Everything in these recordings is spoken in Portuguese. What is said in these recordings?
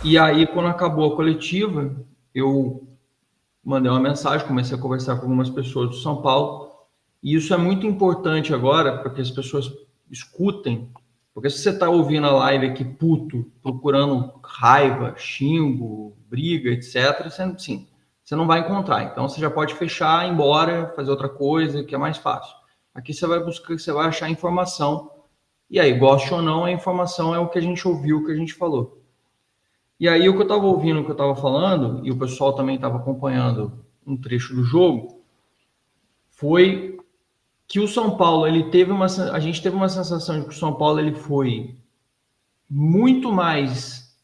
E aí, quando acabou a coletiva, eu mandei uma mensagem, comecei a conversar com algumas pessoas do São Paulo, e isso é muito importante agora para que as pessoas escutem, porque se você está ouvindo a live aqui puto, procurando raiva, xingo, briga, etc., você não vai encontrar. Então você já pode fechar, ir embora, fazer outra coisa, que é mais fácil. Aqui você vai buscar, você vai achar informação, e aí, goste ou não, a informação é o que a gente ouviu, o que a gente falou. E aí, o que eu estava ouvindo, o que eu estava falando, e o pessoal também estava acompanhando um trecho do jogo, foi que o São Paulo, a gente teve uma sensação de que o São Paulo ele foi muito mais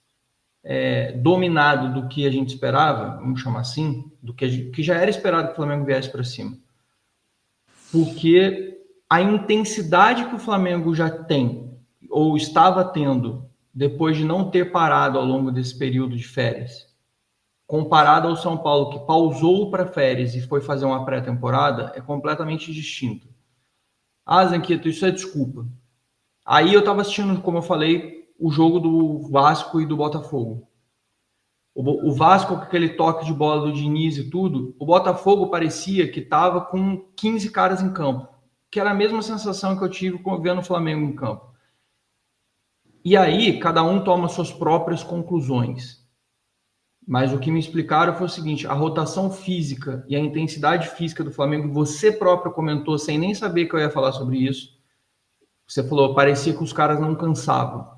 dominado do que a gente esperava, vamos chamar assim, do que já era esperado que o Flamengo viesse para cima. Porque a intensidade que o Flamengo já tem, ou estava tendo, depois de não ter parado ao longo desse período de férias, comparado ao São Paulo, que pausou para férias e foi fazer uma pré-temporada, é completamente distinto. Ah, Zanqueto, isso é desculpa. Aí eu estava assistindo, como eu falei, o jogo do Vasco e do Botafogo. O Vasco com aquele toque de bola do Diniz e tudo, o Botafogo parecia que estava com 15 caras em campo, que era a mesma sensação que eu tive vendo o Flamengo em campo. E aí, cada um toma suas próprias conclusões. Mas o que me explicaram foi o seguinte: a rotação física e a intensidade física do Flamengo, você próprio comentou, sem nem saber que eu ia falar sobre isso. Você falou, parecia que os caras não cansavam.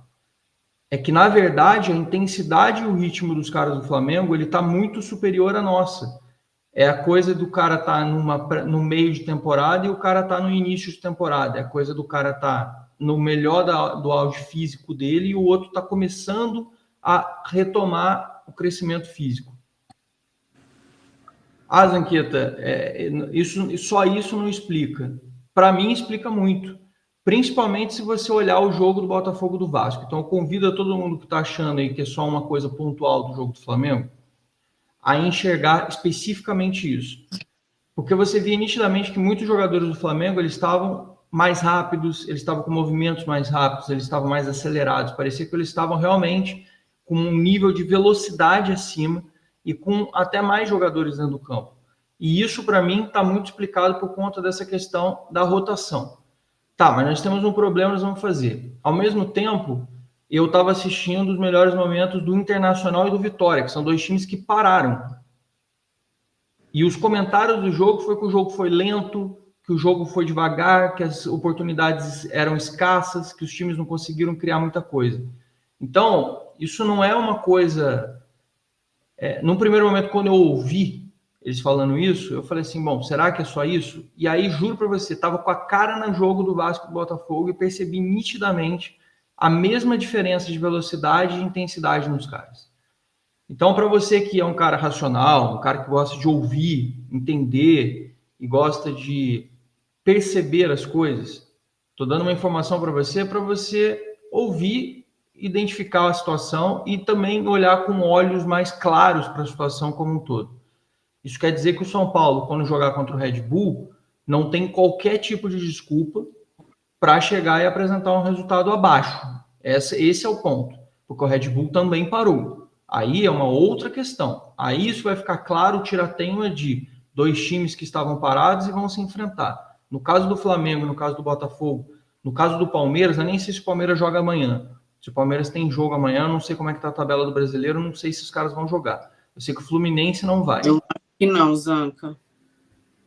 É que, na verdade, a intensidade e o ritmo dos caras do Flamengo, ele tá muito superior à nossa. É a coisa do cara tá no meio de temporada e o cara tá no início de temporada. É a coisa do cara tá no melhor do auge físico dele e o outro tá começando a retomar o crescimento físico. Ah, Zanqueta, só isso não explica. Para mim, explica muito. Principalmente se você olhar o jogo do Botafogo do Vasco. Então, eu convido a todo mundo que está achando aí que é só uma coisa pontual do jogo do Flamengo a enxergar especificamente isso. Porque você via nitidamente que muitos jogadores do Flamengo eles estavam mais rápidos, eles estavam com movimentos mais rápidos, eles estavam mais acelerados. Parecia que eles estavam realmente com um nível de velocidade acima e com até mais jogadores dentro do campo. E isso, para mim, está muito explicado por conta dessa questão da rotação. Tá, mas nós temos um problema, nós vamos fazer. Ao mesmo tempo, eu estava assistindo os melhores momentos do Internacional e do Vitória, que são dois times que pararam. E os comentários do jogo foi que o jogo foi lento, que o jogo foi devagar, que as oportunidades eram escassas, que os times não conseguiram criar muita coisa. Então, isso não é uma coisa... num primeiro momento, quando eu ouvi eles falando isso, eu falei assim, bom, será que é só isso? E aí, juro para você, estava com a cara no jogo do Vasco e do Botafogo e percebi nitidamente a mesma diferença de velocidade e intensidade nos caras. Então, para você que é um cara racional, um cara que gosta de ouvir, entender e gosta de perceber as coisas, estou dando uma informação para você ouvir, identificar a situação e também olhar com olhos mais claros para a situação como um todo. Isso quer dizer que o São Paulo, quando jogar contra o Red Bull, não tem qualquer tipo de desculpa para chegar e apresentar um resultado abaixo. Esse é o ponto, porque o Red Bull também parou. Aí é uma outra questão. Aí isso vai ficar claro, o tirateima de dois times que estavam parados e vão se enfrentar. No caso do Flamengo, no caso do Botafogo, no caso do Palmeiras, eu nem sei se o Palmeiras joga amanhã. Se o Palmeiras tem jogo amanhã, não sei como é que tá a tabela do Brasileiro, não sei se os caras vão jogar. Eu sei que o Fluminense não vai. Eu acho que não, Zanca.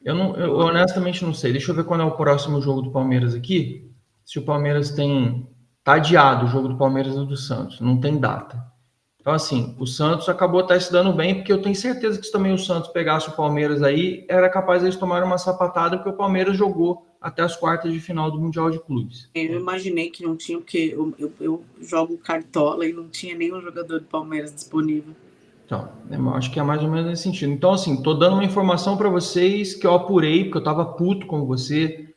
Eu honestamente não sei. Deixa eu ver quando é o próximo jogo do Palmeiras aqui. Se o Palmeiras tem... Tá adiado o jogo do Palmeiras e do Santos. Não tem data. Então, assim, o Santos acabou até se dando bem, porque eu tenho certeza que se também o Santos pegasse o Palmeiras aí, era capaz de eles tomarem uma sapatada, porque o Palmeiras jogou até as quartas de final do Mundial de Clubes. Eu imaginei que não tinha, porque eu jogo cartola e não tinha nenhum jogador do Palmeiras disponível. Então, eu acho que é mais ou menos nesse sentido. Então, assim, tô dando uma informação para vocês que eu apurei, porque eu tava puto com você.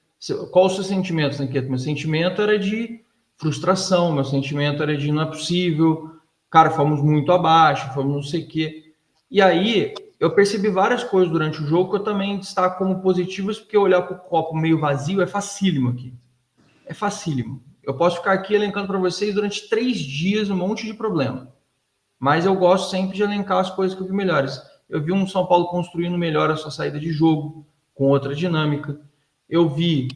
Qual o seu sentimento, Sanqueto? Meu sentimento era de frustração, meu sentimento era de não é possível, cara, fomos muito abaixo, fomos não sei o quê. E aí, eu percebi várias coisas durante o jogo que eu também destaco como positivas, porque olhar para o copo meio vazio é facílimo aqui. É facílimo. Eu posso ficar aqui elencando para vocês durante 3 dias um monte de problema. Mas eu gosto sempre de elencar as coisas que eu vi melhores. Eu vi um São Paulo construindo melhor a sua saída de jogo, com outra dinâmica. Eu vi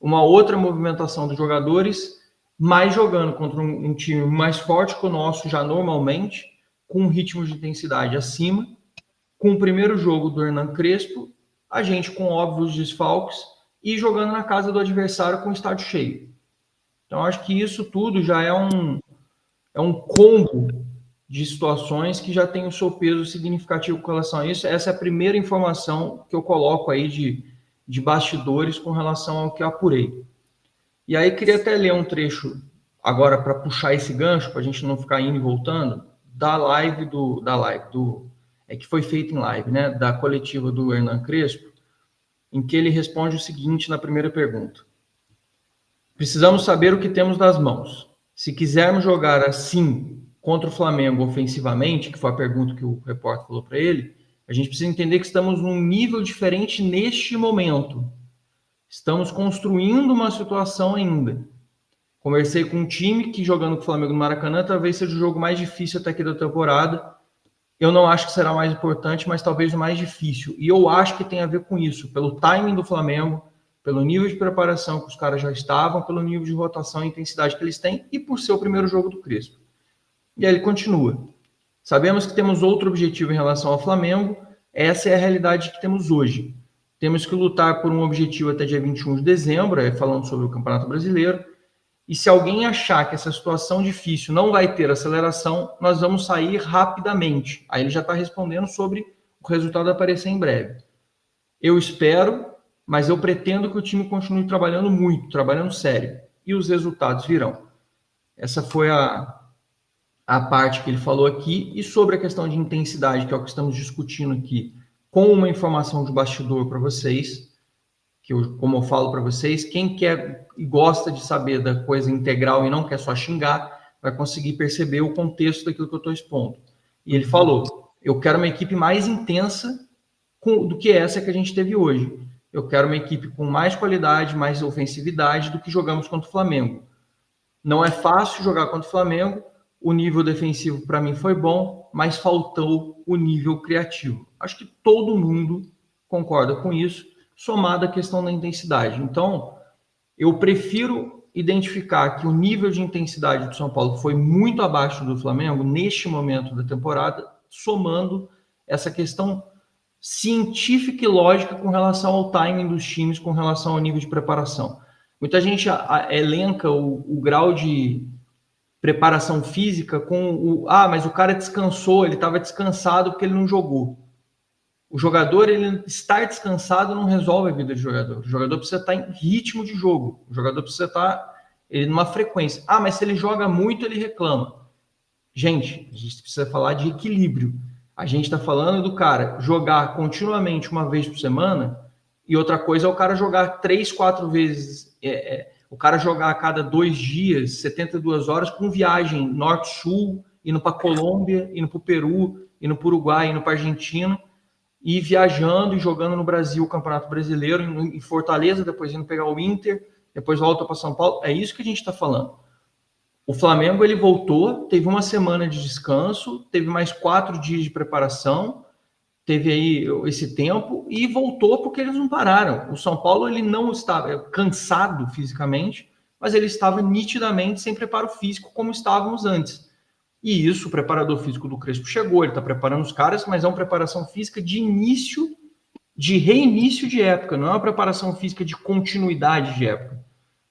uma outra movimentação dos jogadores, mas jogando contra um time mais forte que o nosso já normalmente, com um ritmo de intensidade acima, com o primeiro jogo do Hernan Crespo, a gente com óbvios desfalques e jogando na casa do adversário com o estádio cheio. Então, acho que isso tudo já é um combo de situações que já tem o seu peso significativo com relação a isso. Essa é a primeira informação que eu coloco aí de bastidores com relação ao que eu apurei. E aí, queria até ler um trecho agora para puxar esse gancho, para a gente não ficar indo e voltando, que foi feita em live, né, da coletiva do Hernan Crespo, em que ele responde o seguinte na primeira pergunta: precisamos saber o que temos nas mãos. Se quisermos jogar assim contra o Flamengo ofensivamente, que foi a pergunta que o repórter falou para ele, a gente precisa entender que estamos num nível diferente neste momento. Estamos construindo uma situação ainda. Conversei com um time que, jogando com o Flamengo no Maracanã, talvez seja o jogo mais difícil até aqui da temporada. Eu não acho que será mais importante, mas talvez o mais difícil. E eu acho que tem a ver com isso, pelo timing do Flamengo, pelo nível de preparação que os caras já estavam, pelo nível de rotação e intensidade que eles têm e por ser o primeiro jogo do Crespo. E aí ele continua. Sabemos que temos outro objetivo em relação ao Flamengo. Essa é a realidade que temos hoje. Temos que lutar por um objetivo até dia 21 de dezembro, falando sobre o Campeonato Brasileiro. E se alguém achar que essa situação difícil não vai ter aceleração, nós vamos sair rapidamente. Aí ele já está respondendo sobre o resultado aparecer em breve. Eu espero, mas eu pretendo que o time continue trabalhando muito, trabalhando sério. E os resultados virão. Essa foi a parte que ele falou aqui. E sobre a questão de intensidade, que é o que estamos discutindo aqui, com uma informação de bastidor para vocês, que eu, como eu falo para vocês, quem quer e gosta de saber da coisa integral e não quer só xingar, vai conseguir perceber o contexto daquilo que eu estou expondo. E ele falou, eu quero uma equipe mais intensa do que essa que a gente teve hoje. Eu quero uma equipe com mais qualidade, mais ofensividade do que jogamos contra o Flamengo. Não é fácil jogar contra o Flamengo, o nível defensivo para mim foi bom, mas faltou o nível criativo. Acho que todo mundo concorda com isso, somado à questão da intensidade. Então, eu prefiro identificar que o nível de intensidade do São Paulo foi muito abaixo do Flamengo neste momento da temporada, somando essa questão científica e lógica com relação ao timing dos times, com relação ao nível de preparação. Muita gente elenca o grau de preparação física com mas o cara descansou, ele estava descansado porque ele não jogou. O jogador, ele estar descansado não resolve a vida do jogador. O jogador precisa estar em ritmo de jogo. O jogador precisa estar numa frequência. Mas se ele joga muito, ele reclama. Gente, a gente precisa falar de equilíbrio. A gente está falando do cara jogar continuamente uma vez por semana, e outra coisa é o cara jogar 3, 4 vezes. O cara jogar a cada 2 dias, 72 horas, com viagem norte-sul, indo para a Colômbia, indo para o Peru, indo para o Uruguai, indo para a Argentina, e viajando e jogando no Brasil o Campeonato Brasileiro, em Fortaleza, depois indo pegar o Inter, depois volta para São Paulo. É isso que a gente está falando. O Flamengo, ele voltou, teve uma semana de descanso, teve mais 4 dias de preparação, teve aí esse tempo e voltou porque eles não pararam. O São Paulo, ele não estava cansado fisicamente, mas ele estava nitidamente sem preparo físico como estávamos antes. E isso, o preparador físico do Crespo chegou, ele está preparando os caras, mas é uma preparação física de reinício de época, não é uma preparação física de continuidade de época.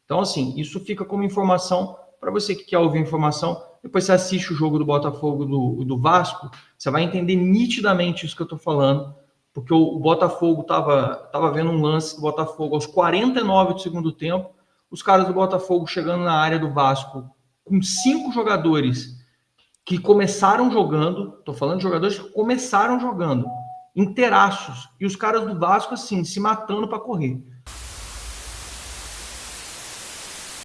Então, assim, isso fica como informação para você que quer ouvir informação. Depois você assiste o jogo do Botafogo do Vasco, você vai entender nitidamente isso que eu estou falando, porque o Botafogo estava vendo um lance do Botafogo aos 49 do segundo tempo, os caras do Botafogo chegando na área do Vasco com 5 jogadores que começaram jogando, estou falando de jogadores que começaram jogando, inteiraços, e os caras do Vasco, assim, se matando para correr.